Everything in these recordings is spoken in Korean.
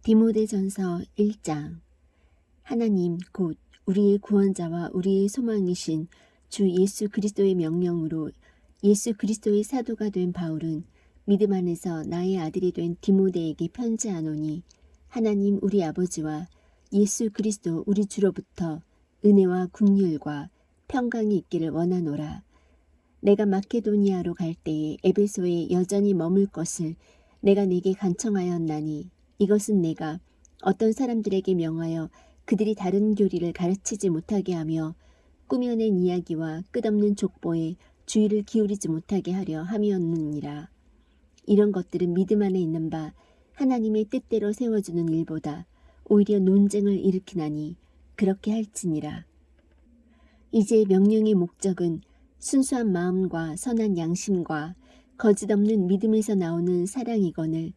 디모데전서 1장. 하나님 곧 우리의 구원자와 우리의 소망이신 주 예수 그리스도의 명령으로 예수 그리스도의 사도가 된 바울은 믿음 안에서 나의 아들이 된 디모데에게 편지하노니, 하나님 우리 아버지와 예수 그리스도 우리 주로부터 은혜와 긍휼과 평강이 있기를 원하노라. 내가 마케도니아로 갈 때에 에베소에 여전히 머물 것을 내가 네게 간청하였나니, 이것은 내가 어떤 사람들에게 명하여 그들이 다른 교리를 가르치지 못하게 하며 꾸며낸 이야기와 끝없는 족보에 주의를 기울이지 못하게 하려 함이었느니라. 이런 것들은 믿음 안에 있는 바 하나님의 뜻대로 세워주는 일보다 오히려 논쟁을 일으키나니 그렇게 할지니라. 이제 명령의 목적은 순수한 마음과 선한 양심과 거짓 없는 믿음에서 나오는 사랑이거늘,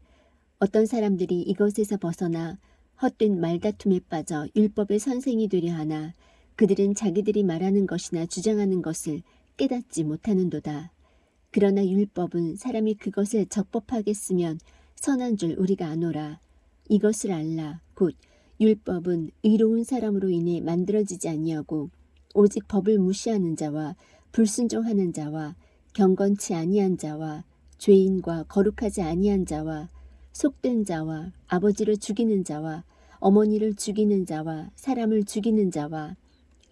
어떤 사람들이 이것에서 벗어나 헛된 말다툼에 빠져 율법의 선생이 되려 하나 그들은 자기들이 말하는 것이나 주장하는 것을 깨닫지 못하는도다. 그러나 율법은 사람이 그것을 적법하게 쓰면 선한 줄 우리가 아노라. 이것을 알라. 곧 율법은 의로운 사람으로 인해 만들어지지 아니하고 오직 법을 무시하는 자와 불순종하는 자와 경건치 아니한 자와 죄인과 거룩하지 아니한 자와 속된 자와 아버지를 죽이는 자와 어머니를 죽이는 자와 사람을 죽이는 자와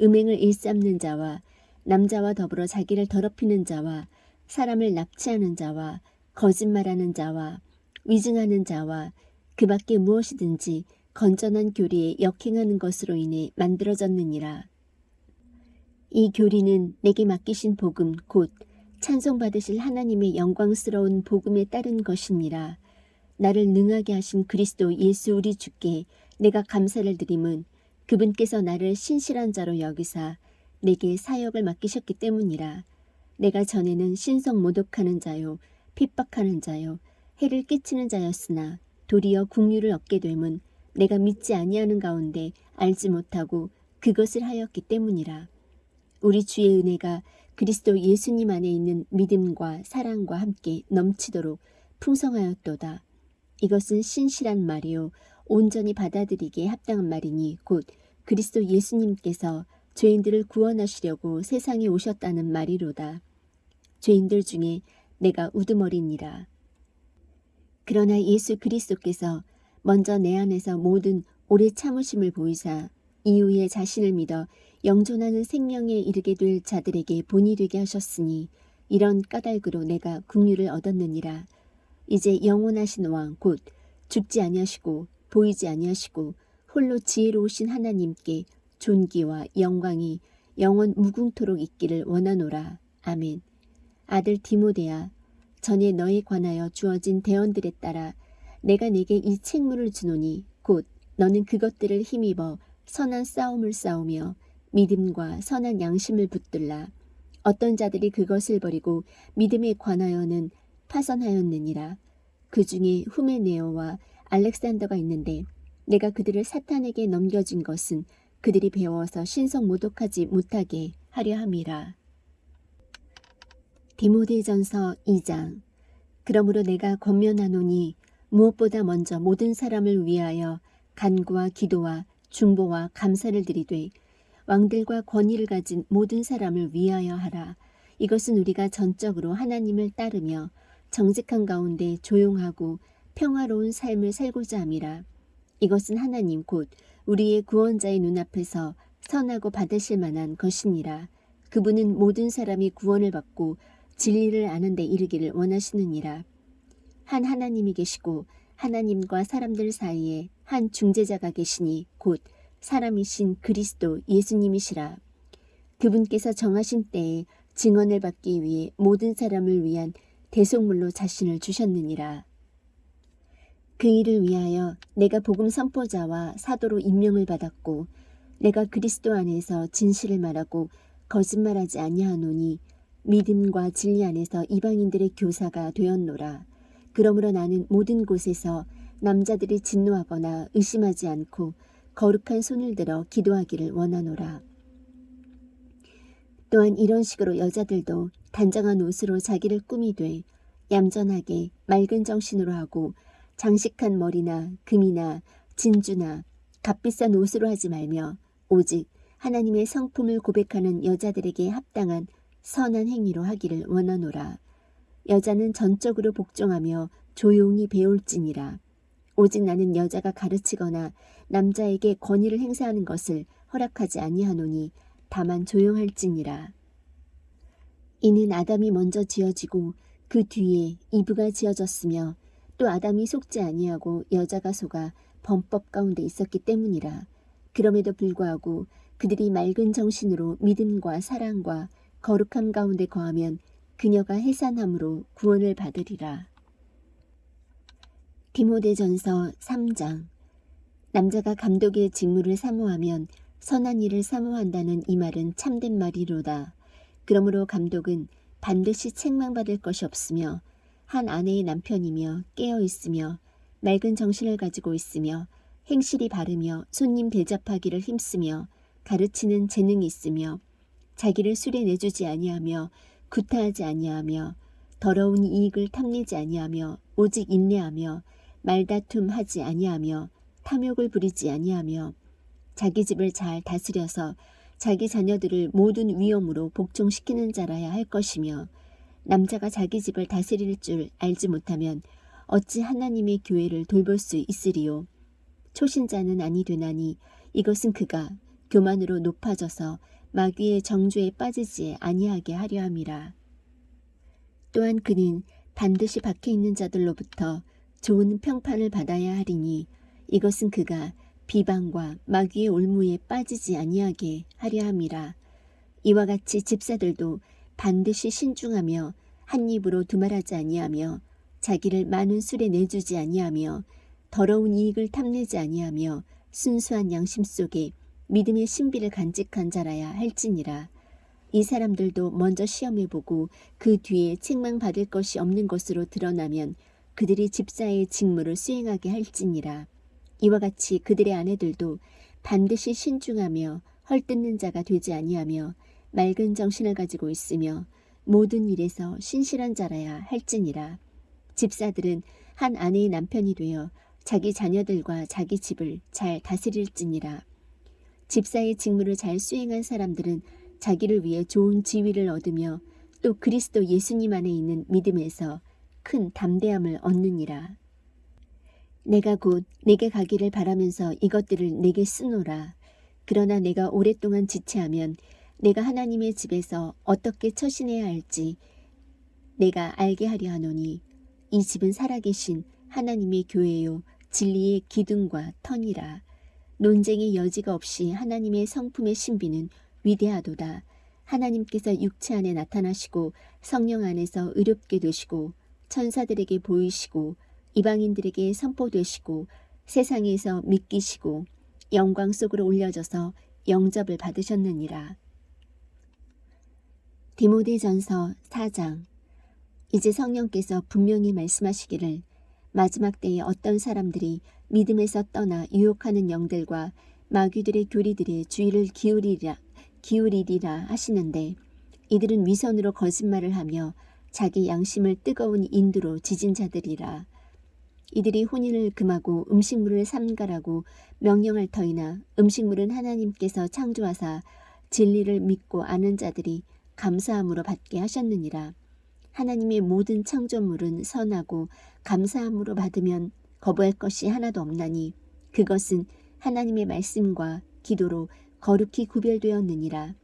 음행을 일삼는 자와 남자와 더불어 자기를 더럽히는 자와 사람을 납치하는 자와 거짓말하는 자와 위증하는 자와 그 밖에 무엇이든지 건전한 교리에 역행하는 것으로 인해 만들어졌느니라. 이 교리는 내게 맡기신 복음 곧 찬송받으실 하나님의 영광스러운 복음에 따른 것이니라. 나를 능하게 하신 그리스도 예수 우리 주께 내가 감사를 드림은 그분께서 나를 신실한 자로 여기사 내게 사역을 맡기셨기 때문이라. 내가 전에는 신성 모독하는 자요 핍박하는 자요 해를 끼치는 자였으나 도리어 긍휼을 얻게 됨은 내가 믿지 아니하는 가운데 알지 못하고 그것을 하였기 때문이라. 우리 주의 은혜가 그리스도 예수님 안에 있는 믿음과 사랑과 함께 넘치도록 풍성하였도다. 이것은 신실한 말이요 온전히 받아들이기에 합당한 말이니 곧 그리스도 예수님께서 죄인들을 구원하시려고 세상에 오셨다는 말이로다. 죄인들 중에 내가 우두머리니라. 그러나 예수 그리스도께서 먼저 내 안에서 모든 오래 참으심을 보이사 이후에 자신을 믿어 영존하는 생명에 이르게 될 자들에게 본이 되게 하셨으니, 이런 까닭으로 내가 긍휼을 얻었느니라. 이제 영원하신 왕 곧 죽지 아니하시고 보이지 아니하시고 홀로 지혜로우신 하나님께 존귀와 영광이 영원 무궁토록 있기를 원하노라. 아멘. 아들 디모데야, 전에 너에 관하여 주어진 대언들에 따라 내가 내게 이 책무를 주노니, 곧 너는 그것들을 힘입어 선한 싸움을 싸우며 믿음과 선한 양심을 붙들라. 어떤 자들이 그것을 버리고 믿음에 관하여는 파선하였느니라. 그 중에 후메네오와 알렉산더가 있는데 내가 그들을 사탄에게 넘겨준 것은 그들이 배워서 신성 모독하지 못하게 하려 함이라. 디모데전서 2장. 그러므로 내가 권면하노니 무엇보다 먼저 모든 사람을 위하여 간구와 기도와 중보와 감사를 드리되 왕들과 권위를 가진 모든 사람을 위하여 하라. 이것은 우리가 전적으로 하나님을 따르며 정직한 가운데 조용하고 평화로운 삶을 살고자 함이라. 이것은 하나님 곧 우리의 구원자의 눈앞에서 선하고 받으실 만한 것이니라. 그분은 모든 사람이 구원을 받고 진리를 아는 데 이르기를 원하시느니라. 한 하나님이 계시고 하나님과 사람들 사이에 한 중재자가 계시니 곧 사람이신 그리스도 예수님이시라. 그분께서 정하신 때에 증언을 받기 위해 모든 사람을 위한 대속물로 자신을 주셨느니라. 그 일을 위하여 내가 복음 선포자와 사도로 임명을 받았고, 내가 그리스도 안에서 진실을 말하고 거짓말하지 아니하노니 믿음과 진리 안에서 이방인들의 교사가 되었노라. 그러므로 나는 모든 곳에서 남자들이 진노하거나 의심하지 않고 거룩한 손을 들어 기도하기를 원하노라. 또한 이런 식으로 여자들도 단정한 옷으로 자기를 꾸미되 얌전하게 맑은 정신으로 하고 장식한 머리나 금이나 진주나 값비싼 옷으로 하지 말며 오직 하나님의 성품을 고백하는 여자들에게 합당한 선한 행위로 하기를 원하노라. 여자는 전적으로 복종하며 조용히 배울지니라. 오직 나는 여자가 가르치거나 남자에게 권위를 행사하는 것을 허락하지 아니하노니 다만 조용할지니라. 이는 아담이 먼저 지어지고 그 뒤에 이브가 지어졌으며 또 아담이 속지 아니하고 여자가 속아 범법 가운데 있었기 때문이라. 그럼에도 불구하고 그들이 맑은 정신으로 믿음과 사랑과 거룩함 가운데 거하면 그녀가 해산함으로 구원을 받으리라. 디모데전서 3장. 남자가 감독의 직무를 사모하면 선한 일을 사모한다는 이 말은 참된 말이로다. 그러므로 감독은 반드시 책망받을 것이 없으며 한 아내의 남편이며 깨어 있으며 맑은 정신을 가지고 있으며 행실이 바르며 손님 대접하기를 힘쓰며 가르치는 재능이 있으며 자기를 술에 내주지 아니하며 구타하지 아니하며 더러운 이익을 탐내지 아니하며 오직 인내하며 말다툼하지 아니하며 탐욕을 부리지 아니하며 자기 집을 잘 다스려서 자기 자녀들을 모든 위엄으로 복종시키는 자라야 할 것이며 남자가 자기 집을 다스릴 줄 알지 못하면 어찌 하나님의 교회를 돌볼 수 있으리요. 초신자는 아니 되나니 이것은 그가 교만으로 높아져서 마귀의 정죄에 빠지지 아니하게 하려 함이라. 또한 그는 반드시 박해있는 자들로부터 좋은 평판을 받아야 하리니 이것은 그가 비방과 마귀의 올무에 빠지지 아니하게 하려 함이라. 이와 같이 집사들도 반드시 신중하며 한 입으로 두말하지 아니하며 자기를 많은 술에 내주지 아니하며 더러운 이익을 탐내지 아니하며 순수한 양심 속에 믿음의 신비를 간직한 자라야 할지니라. 이 사람들도 먼저 시험해보고 그 뒤에 책망받을 것이 없는 것으로 드러나면 그들이 집사의 직무를 수행하게 할지니라. 이와 같이 그들의 아내들도 반드시 신중하며 헐뜯는 자가 되지 아니하며 맑은 정신을 가지고 있으며 모든 일에서 신실한 자라야 할지니라. 집사들은 한 아내의 남편이 되어 자기 자녀들과 자기 집을 잘 다스릴지니라. 집사의 직무를 잘 수행한 사람들은 자기를 위해 좋은 지위를 얻으며 또 그리스도 예수님 안에 있는 믿음에서 큰 담대함을 얻느니라. 내가 곧 내게 가기를 바라면서 이것들을 내게 쓰노라. 그러나 내가 오랫동안 지체하면 내가 하나님의 집에서 어떻게 처신해야 할지 내가 알게 하려 하노니 이 집은 살아계신 하나님의 교회요 진리의 기둥과 터니라. 논쟁의 여지가 없이 하나님의 성품의 신비는 위대하도다. 하나님께서 육체 안에 나타나시고 성령 안에서 의롭게 되시고 천사들에게 보이시고 이방인들에게 선포되시고 세상에서 믿기시고 영광 속으로 올려져서 영접을 받으셨느니라. 디모데전서 4장. 이제 성령께서 분명히 말씀하시기를 마지막 때에 어떤 사람들이 믿음에서 떠나 유혹하는 영들과 마귀들의 교리들의 주의를 기울이리라 하시는데 이들은 위선으로 거짓말을 하며 자기 양심을 뜨거운 인두로 지진 자들이라. 이들이 혼인을 금하고 음식물을 삼가라고 명령할 터이나 음식물은 하나님께서 창조하사 진리를 믿고 아는 자들이 감사함으로 받게 하셨느니라. 하나님의 모든 창조물은 선하고 감사함으로 받으면 거부할 것이 하나도 없나니 그것은 하나님의 말씀과 기도로 거룩히 구별되었느니라.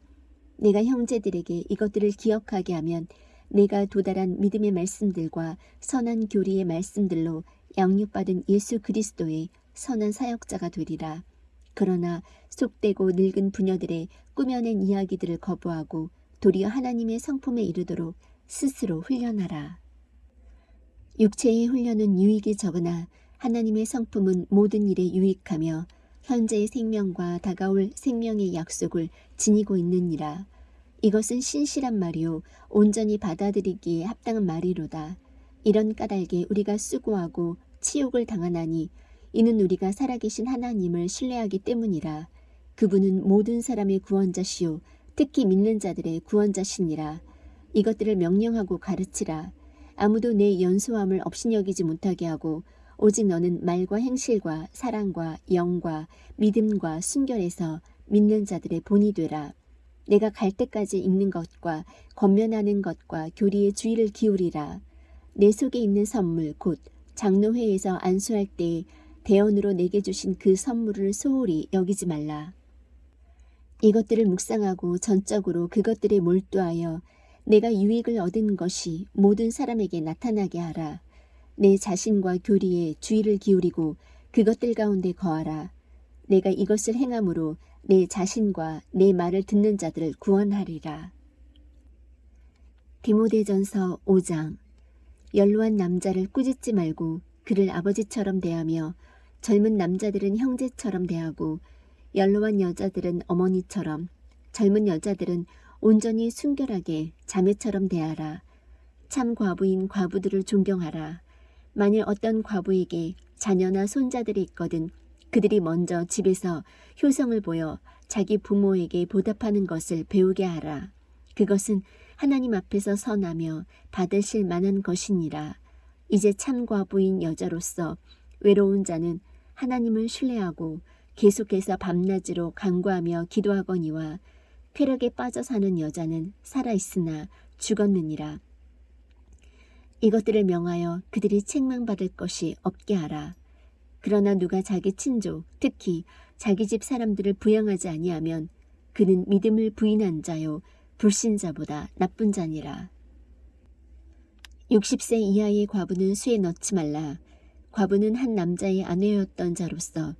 내가 형제들에게 이것들을 기억하게 하면 내가 도달한 믿음의 말씀들과 선한 교리의 말씀들로 양육받은 예수 그리스도의 선한 사역자가 되리라. 그러나 속되고 늙은 부녀들의 꾸며낸 이야기들을 거부하고 도리어 하나님의 성품에 이르도록 스스로 훈련하라. 육체의 훈련은 유익이 적으나 하나님의 성품은 모든 일에 유익하며 현재의 생명과 다가올 생명의 약속을 지니고 있느니라. 이것은 신실한 말이요 온전히 받아들이기에 합당한 말이로다. 이런 까닭에 우리가 수고하고 치욕을 당하나니 이는 우리가 살아계신 하나님을 신뢰하기 때문이라. 그분은 모든 사람의 구원자시요 특히 믿는 자들의 구원자시니라. 이것들을 명령하고 가르치라. 아무도 내 연소함을 업신여기지 못하게 하고 오직 너는 말과 행실과 사랑과 영과 믿음과 순결에서 믿는 자들의 본이 되라. 내가 갈 때까지 읽는 것과 권면하는 것과 교리의 주의를 기울이라. 내 속에 있는 선물 곧 장로회에서 안수할 때 대언으로 내게 주신 그 선물을 소홀히 여기지 말라. 이것들을 묵상하고 전적으로 그것들에 몰두하여 내가 유익을 얻은 것이 모든 사람에게 나타나게 하라. 내 자신과 교리에 주의를 기울이고 그것들 가운데 거하라. 내가 이것을 행함으로 내 자신과 내 말을 듣는 자들을 구원하리라. 디모데전서 5장. 연로한 남자를 꾸짖지 말고 그를 아버지처럼 대하며 젊은 남자들은 형제처럼 대하고 연로한 여자들은 어머니처럼 젊은 여자들은 온전히 순결하게 자매처럼 대하라. 참 과부인 과부들을 존경하라. 만일 어떤 과부에게 자녀나 손자들이 있거든 그들이 먼저 집에서 효성을 보여 자기 부모에게 보답하는 것을 배우게 하라. 그것은 하나님 앞에서 선하며 받으실 만한 것이니라. 이제 참 과부인 여자로서 외로운 자는 하나님을 신뢰하고 계속해서 밤낮으로 간구하며 기도하거니와 쾌락에 빠져 사는 여자는 살아있으나 죽었느니라. 이것들을 명하여 그들이 책망받을 것이 없게 하라. 그러나 누가 자기 친족, 특히 자기 집 사람들을 부양하지 아니하면 그는 믿음을 부인한 자요 불신자보다 나쁜 자니라. 60세 이하의 과부는 수에 넣지 말라. 과부는 한 남자의 아내였던 자로서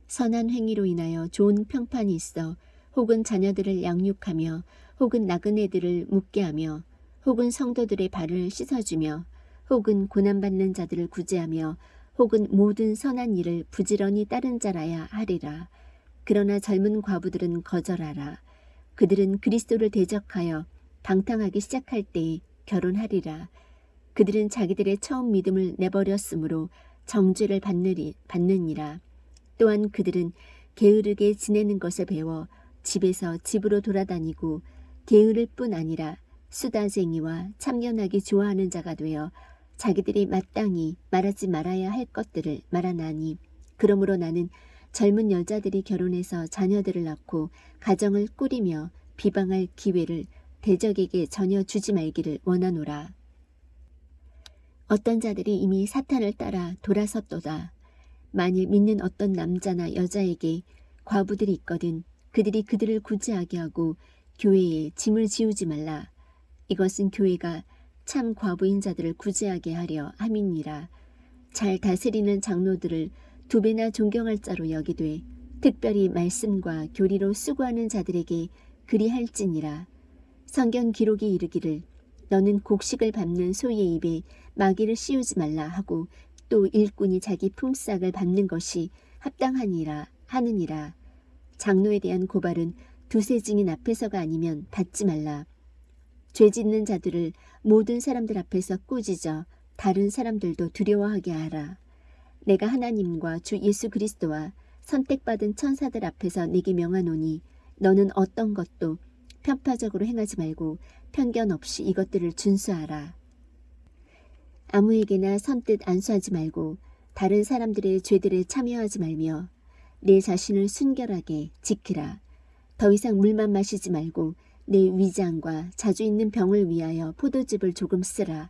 선한 행위로 인하여 좋은 평판이 있어 혹은 자녀들을 양육하며 혹은 나그네들을 묵게 하며 혹은 성도들의 발을 씻어주며 혹은 고난받는 자들을 구제하며 혹은 모든 선한 일을 부지런히 따른 자라야 하리라. 그러나 젊은 과부들은 거절하라. 그들은 그리스도를 대적하여 방탕하기 시작할 때에 결혼하리라. 그들은 자기들의 처음 믿음을 내버렸으므로 정죄를 받느니라. 또한 그들은 게으르게 지내는 것을 배워 집에서 집으로 돌아다니고 게으를 뿐 아니라 수다쟁이와 참견하기 좋아하는 자가 되어 자기들이 마땅히 말하지 말아야 할 것들을 말하나니 그러므로 나는 젊은 여자들이 결혼해서 자녀들을 낳고 가정을 꾸리며 비방할 기회를 대적에게 전혀 주지 말기를 원하노라. 어떤 자들이 이미 사탄을 따라 돌아섰도다. 만일 믿는 어떤 남자나 여자에게 과부들이 있거든 그들이 그들을 구제하게 하고 교회에 짐을 지우지 말라. 이것은 교회가 참 과부인 자들을 구제하게 하려 함이니라. 잘 다스리는 장로들을 두 배나 존경할 자로 여기되 특별히 말씀과 교리로 수고하는 자들에게 그리할지니라. 성경 기록이 이르기를 너는 곡식을 밟는 소의 입에 마귀를 씌우지 말라 하고 또 일꾼이 자기 품삯을 받는 것이 합당하니라 하느니라. 장로에 대한 고발은 두세 증인 앞에서가 아니면 받지 말라. 죄 짓는 자들을 모든 사람들 앞에서 꾸짖어 다른 사람들도 두려워하게 하라. 내가 하나님과 주 예수 그리스도와 선택받은 천사들 앞에서 내게 명하노니 너는 어떤 것도 편파적으로 행하지 말고 편견 없이 이것들을 준수하라. 아무에게나 선뜻 안수하지 말고 다른 사람들의 죄들에 참여하지 말며 내 자신을 순결하게 지키라. 더 이상 물만 마시지 말고 내 위장과 자주 있는 병을 위하여 포도즙을 조금 쓰라.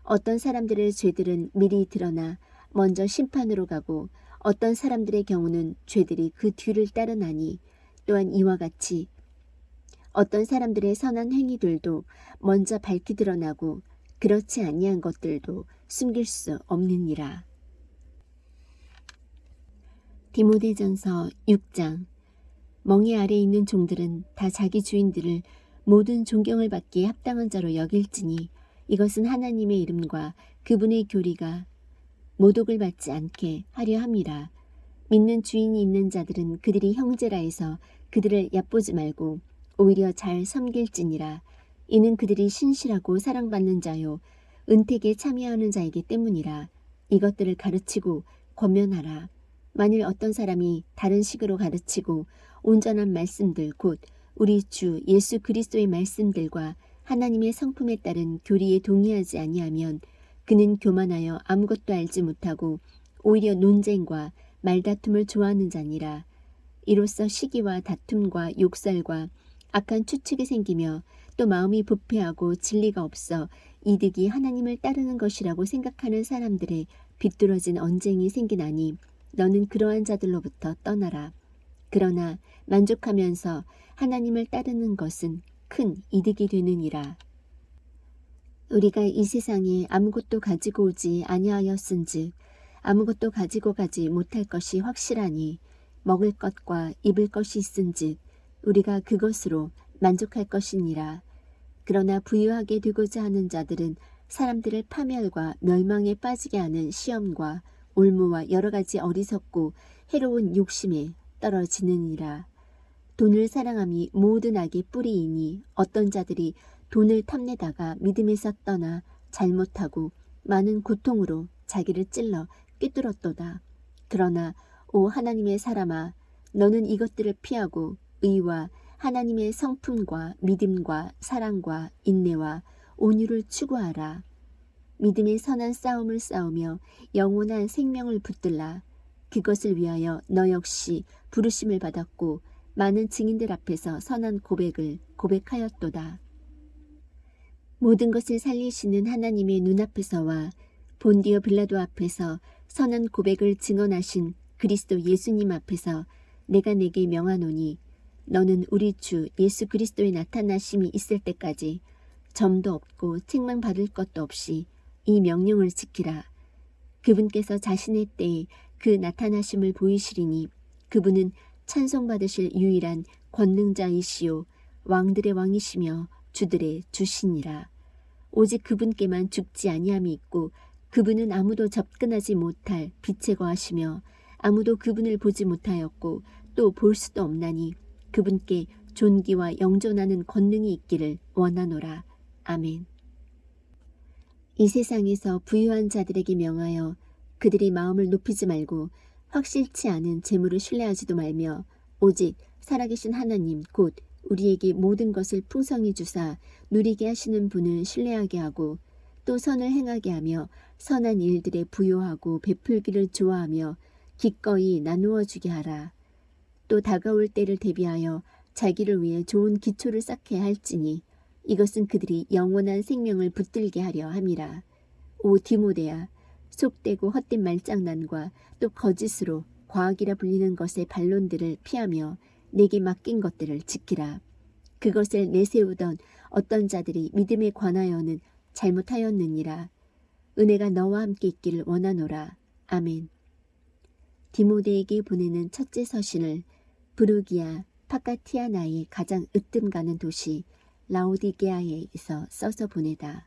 어떤 사람들의 죄들은 미리 드러나 먼저 심판으로 가고 어떤 사람들의 경우는 죄들이 그 뒤를 따르나니 또한 이와 같이 어떤 사람들의 선한 행위들도 먼저 밝히 드러나고 그렇지 아니한 것들도 숨길 수 없느니라. 디모데전서 6장. 멍에 아래 있는 종들은 다 자기 주인들을 모든 존경을 받기에 합당한 자로 여길지니 이것은 하나님의 이름과 그분의 교리가 모독을 받지 않게 하려 함이라. 믿는 주인이 있는 자들은 그들이 형제라 해서 그들을 얕보지 말고 오히려 잘 섬길지니라. 이는 그들이 신실하고 사랑받는 자요 은택에 참여하는 자이기 때문이라. 이것들을 가르치고 권면하라. 만일 어떤 사람이 다른 식으로 가르치고 온전한 말씀들 곧 우리 주 예수 그리스도의 말씀들과 하나님의 성품에 따른 교리에 동의하지 아니하면 그는 교만하여 아무것도 알지 못하고 오히려 논쟁과 말다툼을 좋아하는 자니라. 이로써 시기와 다툼과 욕설과 악한 추측이 생기며 또 마음이 부패하고 진리가 없어 이득이 하나님을 따르는 것이라고 생각하는 사람들의 비뚤어진 언쟁이 생기나니 너는 그러한 자들로부터 떠나라. 그러나 만족하면서 하나님을 따르는 것은 큰 이득이 되느니라. 우리가 이 세상에 아무것도 가지고 오지 아니하였은즉 아무것도 가지고 가지 못할 것이 확실하니 먹을 것과 입을 것이 있은즉 우리가 그것으로 만족할 것이니라. 그러나 부유하게 되고자 하는 자들은 사람들을 파멸과 멸망에 빠지게 하는 시험과 올무와 여러 가지 어리석고 해로운 욕심에 떨어지느니라. 돈을 사랑함이 모든 악의 뿌리이니 어떤 자들이 돈을 탐내다가 믿음에서 떠나 잘못하고 많은 고통으로 자기를 찔러 꿰뚫었도다. 그러나 오 하나님의 사람아, 너는 이것들을 피하고 의와 하나님의 성품과 믿음과 사랑과 인내와 온유를 추구하라. 믿음의 선한 싸움을 싸우며 영원한 생명을 붙들라. 그것을 위하여 너 역시 부르심을 받았고 많은 증인들 앞에서 선한 고백을 고백하였도다. 모든 것을 살리시는 하나님의 눈앞에서와 본디오 빌라도 앞에서 선한 고백을 증언하신 그리스도 예수님 앞에서 내가 내게 명하노니 너는 우리 주 예수 그리스도의 나타나심이 있을 때까지 점도 없고 책망받을 것도 없이 이 명령을 지키라. 그분께서 자신의 때에 그 나타나심을 보이시리니 그분은 찬송받으실 유일한 권능자이시오 왕들의 왕이시며 주들의 주시니라. 오직 그분께만 죽지 아니함이 있고 그분은 아무도 접근하지 못할 빛에 거하시며 아무도 그분을 보지 못하였고 또 볼 수도 없나니 그분께 존귀와 영존하는 권능이 있기를 원하노라. 아멘. 이 세상에서 부유한 자들에게 명하여 그들이 마음을 높이지 말고 확실치 않은 재물을 신뢰하지도 말며 오직 살아계신 하나님 곧 우리에게 모든 것을 풍성히 주사 누리게 하시는 분을 신뢰하게 하고 또 선을 행하게 하며 선한 일들에 부요하고 베풀기를 좋아하며 기꺼이 나누어 주게 하라. 또 다가올 때를 대비하여 자기를 위해 좋은 기초를 쌓게 할지니 이것은 그들이 영원한 생명을 붙들게 하려 함이라. 오 디모데야, 속되고 헛된 말장난과 또 거짓으로 과학이라 불리는 것의 반론들을 피하며 내게 맡긴 것들을 지키라. 그것을 내세우던 어떤 자들이 믿음에 관하여는 잘못하였느니라. 은혜가 너와 함께 있기를 원하노라. 아멘. 디모데에게 보내는 첫째 서신을 부르기아 파카티아나의 가장 으뜸 가는 도시 라오디게아에서 써서 보내다.